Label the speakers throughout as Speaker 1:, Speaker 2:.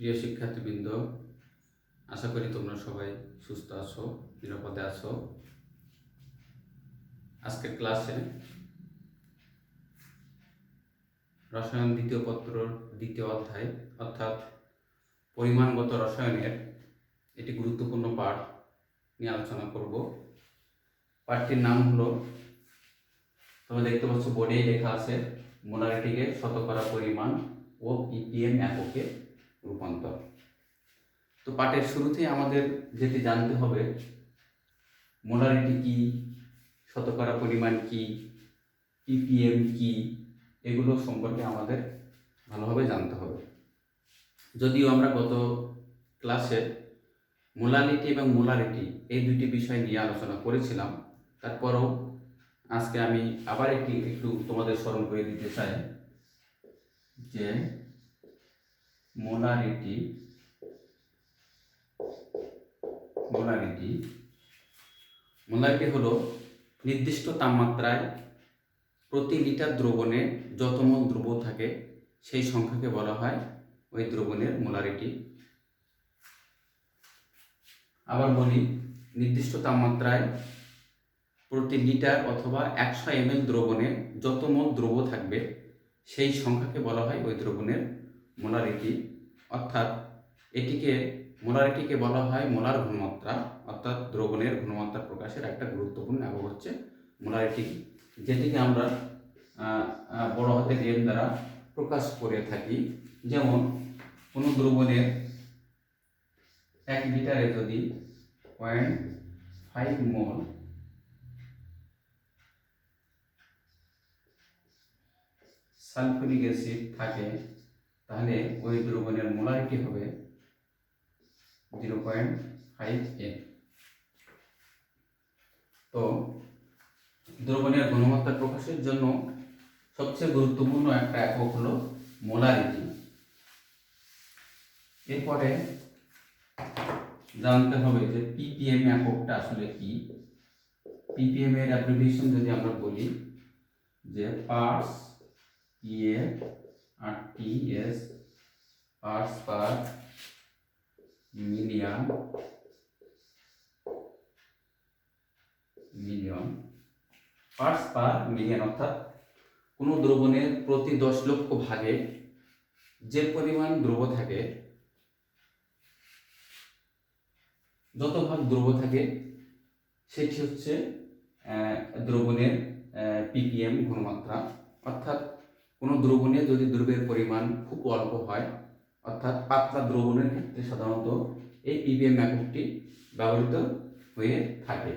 Speaker 1: প্রিয় শিক্ষার্থীবৃন্দ, আশা করি তোমরা সবাই সুস্থ আছো, নিরাপদে আছো। আজকের ক্লাসে রসায়ন দ্বিতীয় পত্রর দ্বিতীয় অধ্যায় অর্থাৎ পরিমাণগত রসায়নের একটি গুরুত্বপূর্ণ পাঠ নিয়ে আলোচনা করব। পাঠটির নাম হলো, তোমরা দেখতে পাচ্ছ বোর্ডেই লেখা আছে, মোলারিটিকে শতকরা পরিমাণ ও ppm এককে রূপান্তর। তো পাঠের শুরুতেই আমাদের যেটি জানতে হবে, মোলারিটি কি, শতকরা পরিমাণ কি, ppm কি, এগুলো সম্পর্কে আমাদের ভালোভাবে জানতে হবে। যদিও আমরা গত ক্লাসে মোলারিটি এবং মোলারিটি এই দুইটি বিষয় নিয়ে আলোচনা করেছিলাম, তারপরেও আজকে আমি আবার একটু তোমাদের স্মরণ করে দিতে চাই যে মোলারিটি হলো নির্দিষ্ট তাপমাত্রায় প্রতি লিটার দ্রবণে যত মোল দ্রব্য থাকে সেই সংখ্যাকে বলা হয় ওই দ্রবণের মোলারিটি। আবার বলি, নির্দিষ্ট তাপমাত্রায় প্রতি লিটার অথবা 100 ml দ্রবণে যত মোল দ্রব্য থাকবে সেই সংখ্যাকে বলা হয় ওই দ্রবণের মোলারিটি। অর্থাৎ মোলারিটিকে বলা হয় মোলার ঘনমাত্রা, অর্থাৎ দ্রবণের ঘনমাত্রা প্রকাশের একটা গুরুত্বপূর্ণ একক হচ্ছে মোলারিটি, যেটিকে আমরা বড় হাতের M দ্বারা প্রকাশ করে থাকি। যেমন কোনো দ্রবণের 1 লিটারে যদি 0.5 মোল সালফিউরিক অ্যাসিড থাকে, তাহলে ওই দ্রবণের মোলারিটি হবে 0.5 m। তো দ্রবণের ঘনমাত্রা প্রকাশের জন্য সবচেয়ে গুরুত্বপূর্ণ একটা একক হলো মোলারিটি। এরপরে জানতে হবে যে ppm এককটা আসলে কি। ppm এর অ্যাব্রিভিয়েশন যদি আমরা বলি যে parts PARTS parts per million, parts per million অর্থাৎ কোনো দ্রবণের প্রতি 10 লক্ষ ভাগে যে পরিমাণ দ্রব্য থাকে, যত ভাগ দ্রব্য থাকে সেটি হচ্ছে দ্রবণের ppm ঘনমাত্রা। অর্থাৎ কোনো দ্রবণে যদি দ্রব্যের পরিমাণ খুব অল্প হয়, অর্থাৎ পাতলা দ্রবণের ক্ষেত্রে সাধারণত এই ppm এককটি ব্যবহৃত হয়ে থাকে।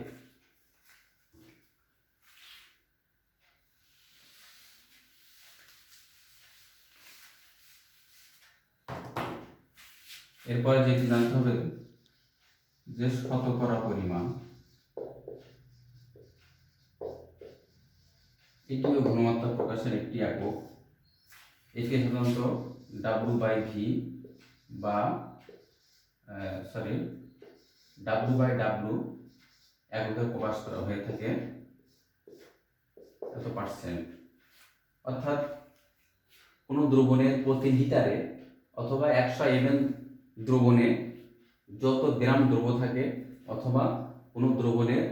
Speaker 1: এরপরে যেটি জানতে হবে যে শতকরা পরিমাণ, এটিও ঘনমাত্রা প্রকাশের একটি একক। এটি সাধারণত W/V বা W/W এককে প্রকাশ করা হয়ে থাকে এত পার্সেন্ট। অর্থাৎ কোনো দ্রবণের প্রতি লিটারে অথবা 100 ml দ্রবণে যত গ্রাম দ্রব্য থাকে, অথবা কোনো দ্রবণের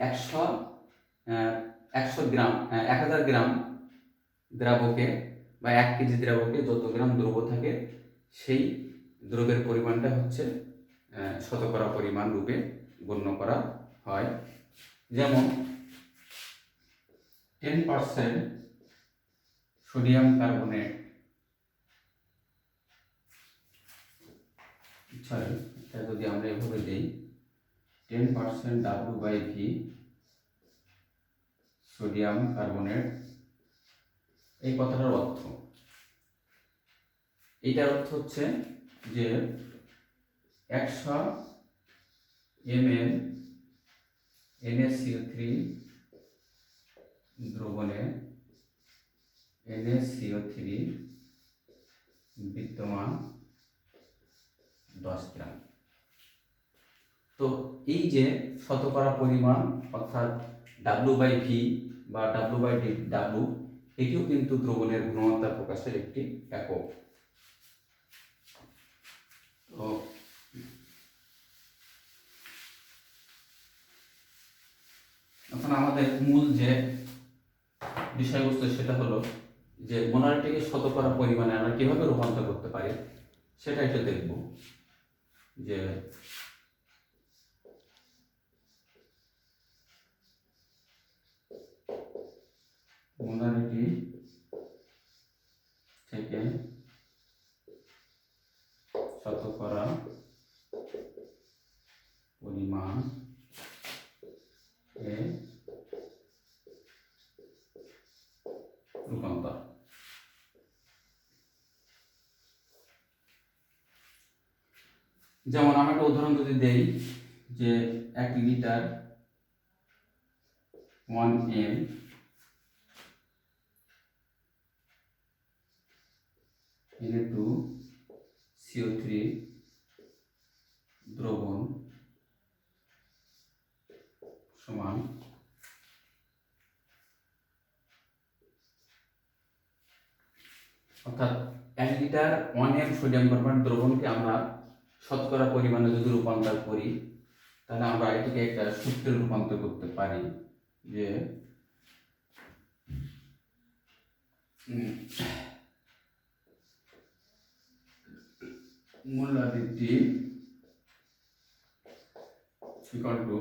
Speaker 1: 1000 গ্রাম দ্রাবকে বা 1 কেজি দ্রাবকে যত গ্রাম দ্রব্য থাকে সেই দ্রব্যের পরিমাণটা হচ্ছে শতকরা পরিমাণ রূপে গণ্য করা হয়। যেমন 10% সোডিয়াম কার্বনেট, যদি আমরা এভাবে দিই 10% W/V সোডিয়াম কার্বনেট, এই কথাটার অর্থ, এইটার অর্থ হচ্ছে যে 100 ml NaCO3 দ্রবণে NaCO3 বিদ্যমান 10 গ্রাম। তো এই যে শতকরা পরিমাণ অর্থাৎ W/V বা W/W, এটিও কিন্তু দ্রবণের ঘনমাত্রা প্রকাশের একটি একক। তো এখন আমাদের মূল যে বিষয়বস্তু সেটা হলো যে মোলারিটিকে শতকরা পরিমাণে আমরা কিভাবে রূপান্তর করতে পারি সেটা একটু দেখব। যে মোলারিটি থেকে শতকরা পরিমাণ এ রূপান্তর। যেমন আমি একটা উদাহরণ যদি দেই যে 1 লিটার 1 m into CO3 দ্রবণ সমান অর্থাৎ 1 লিটার 1 m সোডিয়াম কার্বনেট দ্রবণকে আমরা শতকরা পরিমাণে যদি রূপান্তর করি তাহলে আমরা এটাকে একটা সূত্রে রূপান্তর করতে পারি যে মোলারিটি equal to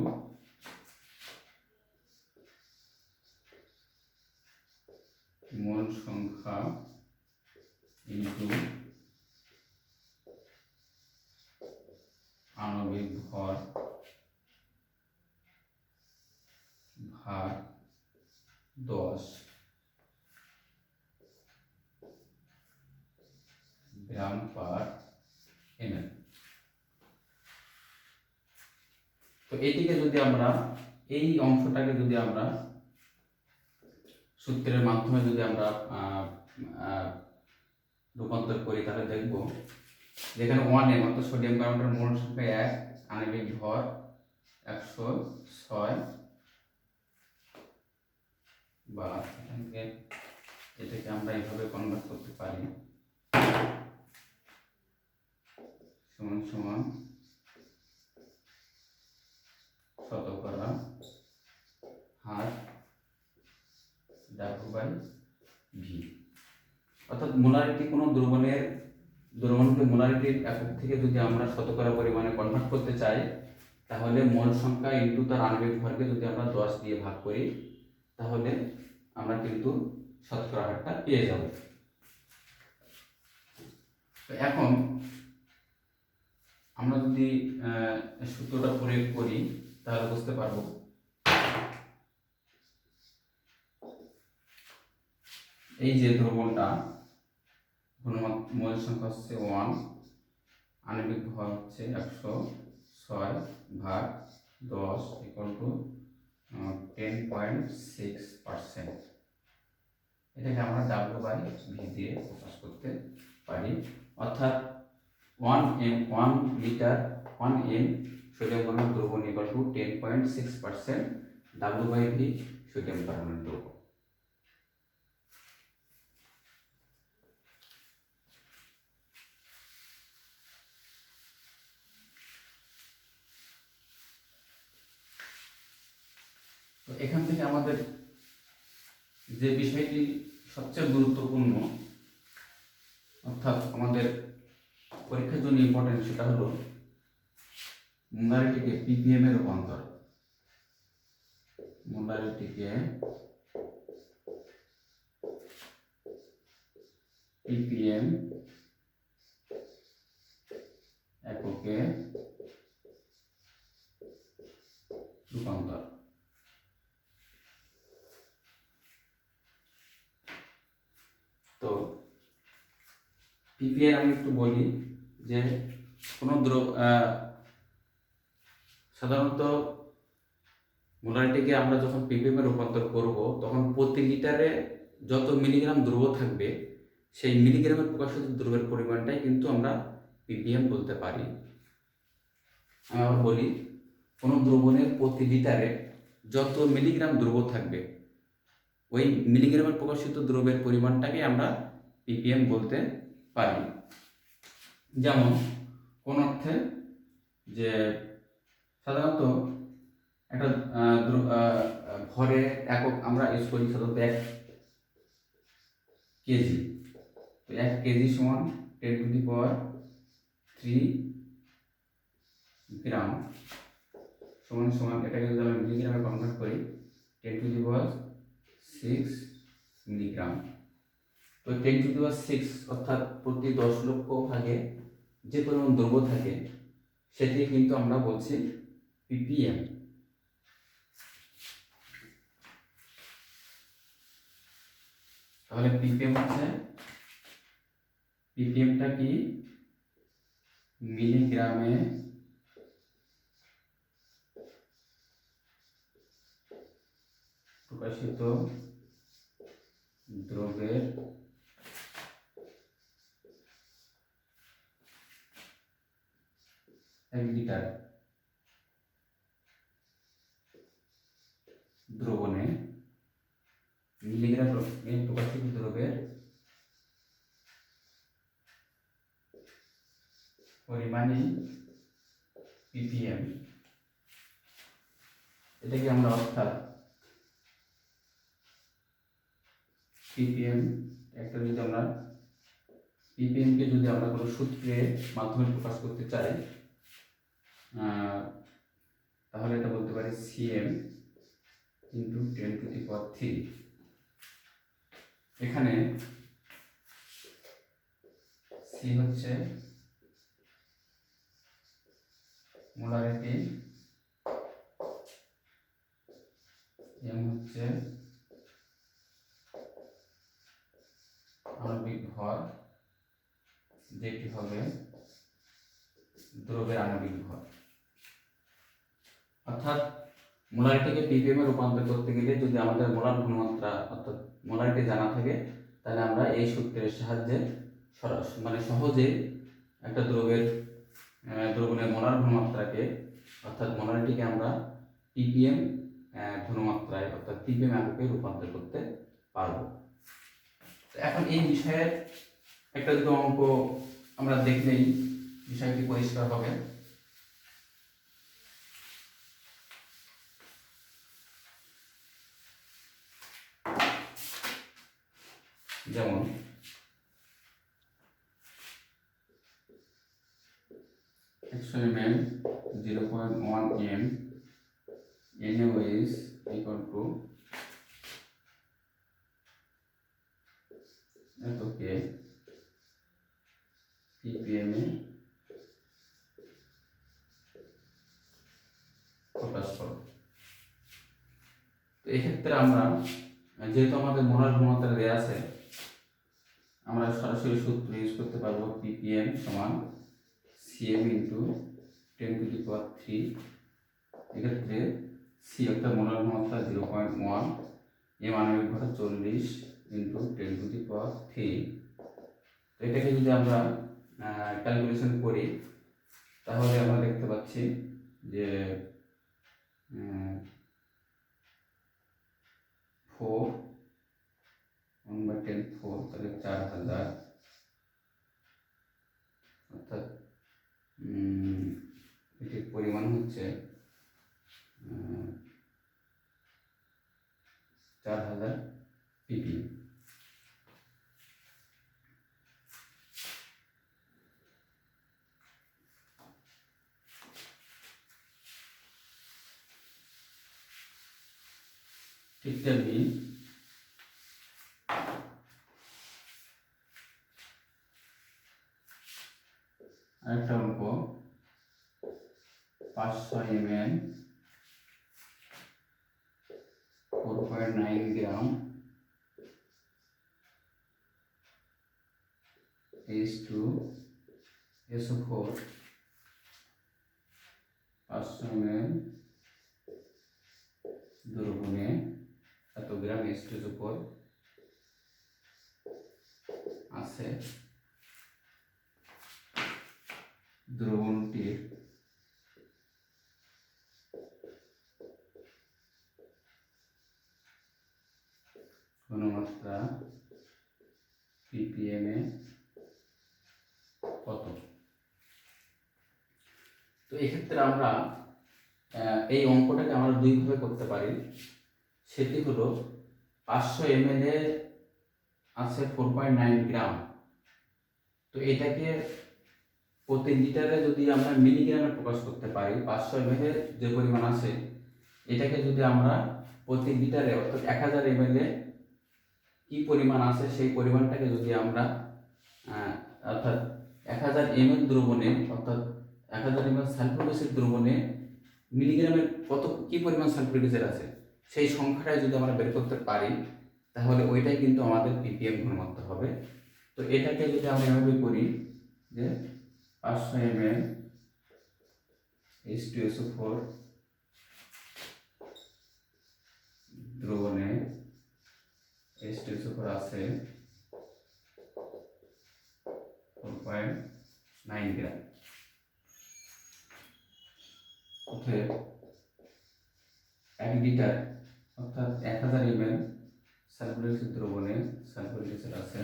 Speaker 1: মোল সংখ্যা ইনটু আণবিক ভর ভাগ 10 গ্রাম পার ml। তো এটিকে যদি আমরা এই অংশটাকে যদি আমরা সূত্রের মাধ্যমে যদি আমরা রূপান্তর করি তাহলে দেখব যেখানে 1m অর্থাৎ সোডিয়াম কার্বনেটের মোল সংখ্যা 1, আণবিক ভর 106 বা এটাকে আমরা এইভাবে কনভার্ট করতে পারি সমান সমান শতকরা হার W/V। অর্থাৎ মোলারিটি কোনো দ্রবণকে মোলারিটির একক থেকে যদি আমরা শতকরা পরিমাণে কনভার্ট করতে চাই তাহলে মোল সংখ্যা ইনটু তার আণবিক ভরকে যদি আমরা 10 দিয়ে ভাগ করি তাহলে আমরা কিন্তু শতকরা হারটা পেয়ে যাব। তো এখন আমরা যদি সূত্রটা প্রয়োগ করি তাহলে বুঝতে পারবো এই যে দ্রবণটা মোল সংখ্যা হচ্ছে 1, আণবিক ভর হচ্ছে 106 ভাগ 10 ইকুয়াল টু 10.6%। এটাকে আমরা W/V দিয়ে প্রকাশ করতে পারি। অর্থাৎ 1 লিটার 1 m সোডিয়াম কার্বনেট দ্রবণ equal to 10.6% W/V sodium carbonate দ্রবণ। তো এখান থেকে আমাদের যে বিষয়টি সবচেয়ে গুরুত্বপূর্ণ অর্থাৎ আমাদের পরীক্ষার জন্য ইম্পর্টেন্ট সেটা হলো মোলারিটিকে ppm এর রূপান্তর। মোলারিটিকে ppm এককে রূপান্তর। তো ppm আমি একটু বলি যে কোনো সাধারণত মোলারিটিকে আমরা যখন ppm এ রূপান্তর করব তখন প্রতি লিটারে যত মিলিগ্রাম দ্রব্য থাকবে সেই মিলিগ্রামের প্রকাশিত দ্রব্যের পরিমাণটাই কিন্তু আমরা ppm বলতে পারি। আমি আবার বলি কোনো দ্রবণের প্রতি লিটারে যত মিলিগ্রাম দ্রব্য থাকবে ওই মিলিগ্রামের প্রকাশিত দ্রব্যের পরিমাণটাকে আমরা ppm বলতে পারি। যেমন কোন অর্থে? যে সাধারণত একটা ভরের একক আমরা ইউজ করি সাধারণত 1 কেজি। তো 1 কেজি সমান 10⁻³ গ্রাম সমান সমান, এটাকে যদি আমরা মিলিগ্রামে কনভার্ট করি 10⁻6 মিলিগ্রাম। তো 10⁻6 অর্থাৎ প্রতি 10 লক্ষ ভাগে যে পরিমাণ দ্রব্য থাকে সেটি কিন্তু আমরা বলছি ppm। তাহলে ppm হচ্ছে, ppmটা কি? মিলিগ্রামে প্রকাশিত দ্রব্যের এক লিটার দ্রবণে মিলিগ্রামে প্রকাশিত দ্রব্যের পরিমাণই ppm। এটাকে আমরা অর্থাৎ ppm একটা যদি আমরা ppm কে যদি আমরা কোনো সূত্রের মাধ্যমে প্রকাশ করতে চাই তাহলে এটা বলতে পারি cm × 10⁻³ এখানে c হচ্ছে মোলারিটি, m হচ্ছে আণবিক ভর, যেটি হবে দ্রব্যের আণবিক ভর। অর্থাৎ মোলারিটিকে ppm এ রূপান্তর করতে গেলে যদি আমাদের মোলার ঘনমাত্রা অর্থাৎ মোলারিটি জানা থাকে তাহলে আমরা এই সূত্রের সাহায্যে সহজে একটা দ্রবণের মোলার ঘনমাত্রাকে অর্থাৎ মোলারিটিকে আমরা ppm ঘনমাত্রায় অর্থাৎ ppm এককে রূপান্তর করতে পারবো। এখন এই বিষয়ের একটা দুটো অঙ্ক আমরা দেখলেই বিষয়টি পরিষ্কার হবে। যেমন 100 ml 0.1 m NaOH equal to এতকে ppm এ প্রকাশ করব। তো এক্ষেত্রে আমরা যেহেতু আমাদের মোলার ঘনমাত্রা দেওয়া আছে আমরা সরাসরি সূত্র ইউজ করতে পারবো ppm সমান cm × 10⁻³। এক্ষেত্রে c অর্থাৎ মোলার ঘনমাত্রা 0.1, m আণবিক ভর 40 × 10⁻³। তো এটাকে যদি আমরা ক্যালকুলেশন করি তাহলে আমরা দেখতে পাচ্ছি যে 4 1/10 4 তাহলে 4000, অর্থাৎ এটির পরিমাণ হচ্ছে 4000 ppm। ঠিক তেমনি আরেকটা অঙ্ক 500 ml 4.9 গ্রাম H2SO4 500 ml দ্রবণে এত গ্রাম H2SO4 আছে। দ্রবণটির ঘনমাত্রা ppm এ কত? তো এক্ষেত্রে আমরা এই অঙ্কটাকে আমরা দুইভাবে করতে পারি। সেটি হলো 500 ml এ আছে 4.9 গ্রাম। তো এটাকে প্রতি লিটারে যদি আমরা মিলিগ্রামে প্রকাশ করতে পারি, 500 ml এর যে পরিমাণ আছে এটাকে যদি আমরা প্রতি লিটারে অর্থাৎ 1000 ml এ কি পরিমাণ আছে সেই পরিমাণটাকে যদি আমরা অর্থাৎ 1000 ml দ্রবণে অর্থাৎ 1000 ml সালফিউরিক অ্যাসিড দ্রবণে মিলিগ্রামের কি পরিমাণ সালফিউরিক অ্যাসিড আছে সেই সংখ্যাটা যদি আমরা বের করতে পারি তাহলে ওইটাই কিন্তু আমাদের ppm ঘনমাত্রা হবে। তো এটাকে যদি আমরা এভাবে করি যে 500 ml H2SO4 দ্রবণে H2SO4 আছে 4.9 গ্রাম। অতএব 1 লিটার অর্থাৎ 1000 ml সালফিউরিক অ্যাসিড দ্রবণে সালফিউরিক অ্যাসিড আছে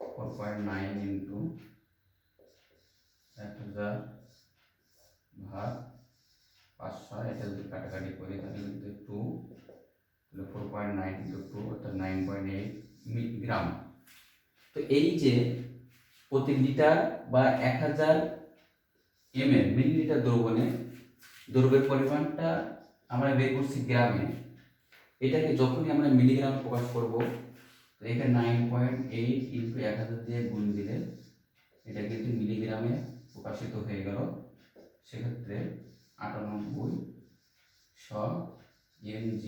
Speaker 1: 4.9 ইন্টু 1000 ভাগ 500, এটা যদি কাটাকাটি করি তাহলে কিন্তু 2, তাহলে 4.9 ইন্টু 2 অর্থাৎ 9.8 মিলিগ্রাম। তো এই যে প্রতি লিটার বা 1000 ml মিলিলিটার দ্রবণে দ্রব্যের পরিমাণটা আমরা বের করছি গ্রামে, এটাকে যখনই আমরা মিলিগ্রামে প্রকাশ করব তো এখানে 9.8 ইন্টু 1000 দিয়ে গুণ দিলে এটা কিন্তু মিলিগ্রামে প্রকাশিত হয়ে গেল। সেক্ষেত্রে 98 mg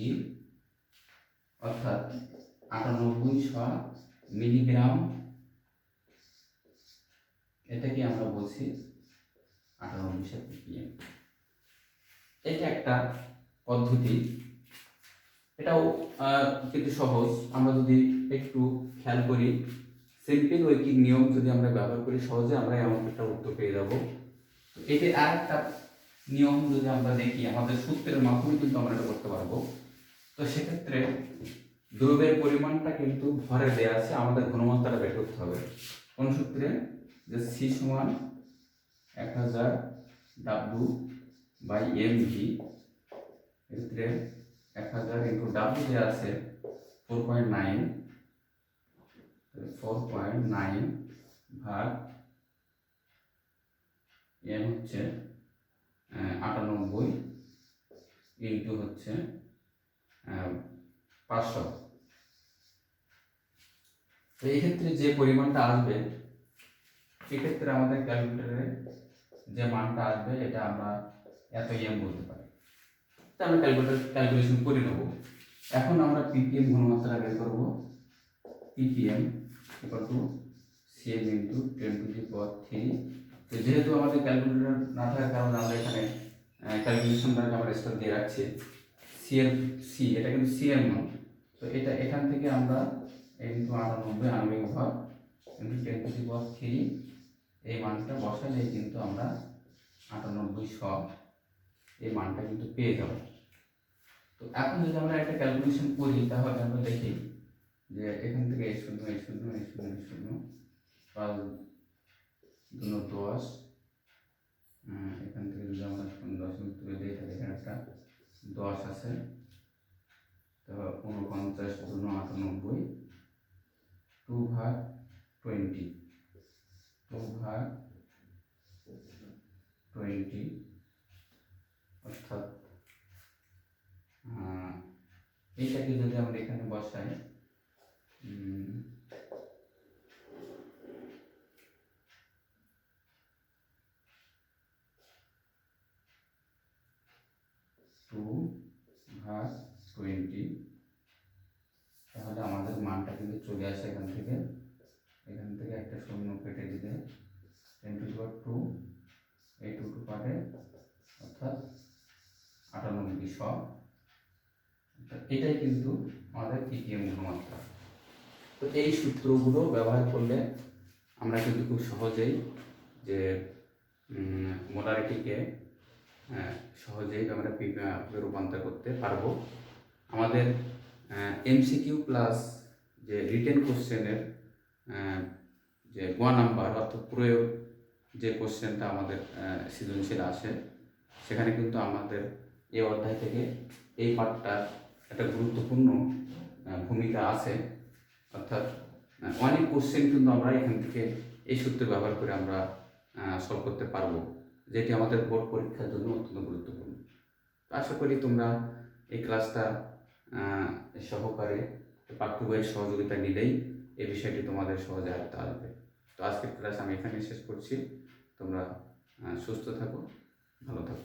Speaker 1: অর্থাৎ 98 মিলিগ্রাম, এটাকে আমরা বলছি 98 ppm। এটা একটা পদ্ধতি, এটাও কিন্তু সহজ। আমরা যদি একটু খেয়াল করি, সিম্পল ঐকিক নিয়ম যদি আমরা ব্যবহার করি সহজে আমরা এমন একটা উত্তর পেয়ে যাব। তো এতে আর একটা নিয়ম যদি আমরা দেখি, আমাদের সূত্রের মাধ্যমে কিন্তু আমরা এটা করতে পারবো। তো সেক্ষেত্রে দ্রব্যের পরিমাণটা কিন্তু ভরে দেওয়া আছে, আমাদের ঘনমাত্রাটা বের করতে হবে। কোন সূত্রে? যে C সমান 1000 W/mv, এক্ষেত্রে 1000 ইন্টু W যে আছে 4.9 ভাগ m হচ্ছে 98 ইন্টু হচ্ছে 500। তো এই ক্ষেত্রে যে পরিমাণটা আসবে সেক্ষেত্রে আমাদের ক্যালকুলেটরে যে মানটা আসবে এটা আমরা এত m বলতে পারি। তো আমরা ক্যালকুলেশন করে নেব। এখন আমরা ppm ঘনমাত্রা বের করব। ppm Cm ইন্টু 10⁻³ তো যেহেতু আমাদের ক্যালকুলেটর না থাকার কারণে আমরা এখানে ক্যালকুলেশনটাকে আমরা স্টোর দিয়ে রাখছি। C এটা কিন্তু Cm মান, তো এটা এখান থেকে আমরা ইন্টু 98 আণবিক ভর ইন্টু 10⁻³ এই মানটা বসালেই কিন্তু আমরা 98 এই মানটা কিন্তু পেয়ে যাব। তো এখন যদি আমরা একটা ক্যালকুলেশন করি তাহলে আমরা দেখি যে এখান থেকে এই শূন্য 5 2 10, এখান থেকে যদি আমরা 0.0 তুলে দিই তাহলে এখানে একটা 10 আছে। তো 49 × 98 2/20 অর্থাৎ এইটাকে যদি আমরা এখানে বসাই 2/20, তাহলে আমাদের মানটা কিন্তু চলে আসে এখান থেকে একটা শূন্য কেটে দিলে 10⁻², এই 2 পারে অর্থাৎ 98। এটাই কিন্তু আমাদের ppm ঘনমাত্রা। তো এই সূত্রগুলো ব্যবহার করলে আমরা কিন্তু খুব সহজেই যে মোলারিটিকে সহজেই আমরা ppm রূপান্তর করতে পারবো। আমাদের MCQ প্লাস যে রিটেন কোশ্চেনের যে 1 নাম্বার অর্থাৎ প্রয়োগ যে কোশ্চেনটা আমাদের সৃজনশীল আসে, সেখানে কিন্তু আমাদের এই অধ্যায় থেকে এই পার্টটার একটা গুরুত্বপূর্ণ ভূমিকা আছে। অর্থাৎ অনেক কোশ্চেন কিন্তু আমরা এখান থেকে এই সূত্র ব্যবহার করে আমরা সলভ করতে পারবো, যেটি আমাদের বোর্ড পরীক্ষার জন্য অত্যন্ত গুরুত্বপূর্ণ। তো আশা করি তোমরা এই ক্লাসটা সহকারে পাঠ্য বইয়ের সহযোগিতা নিলেই এই বিষয়টি তোমাদের সহজে আয়ত্তে আসবে। তো আজকের ক্লাস আমি এখানে শেষ করছি। তোমরা সুস্থ থাকো, ভালো থাকো।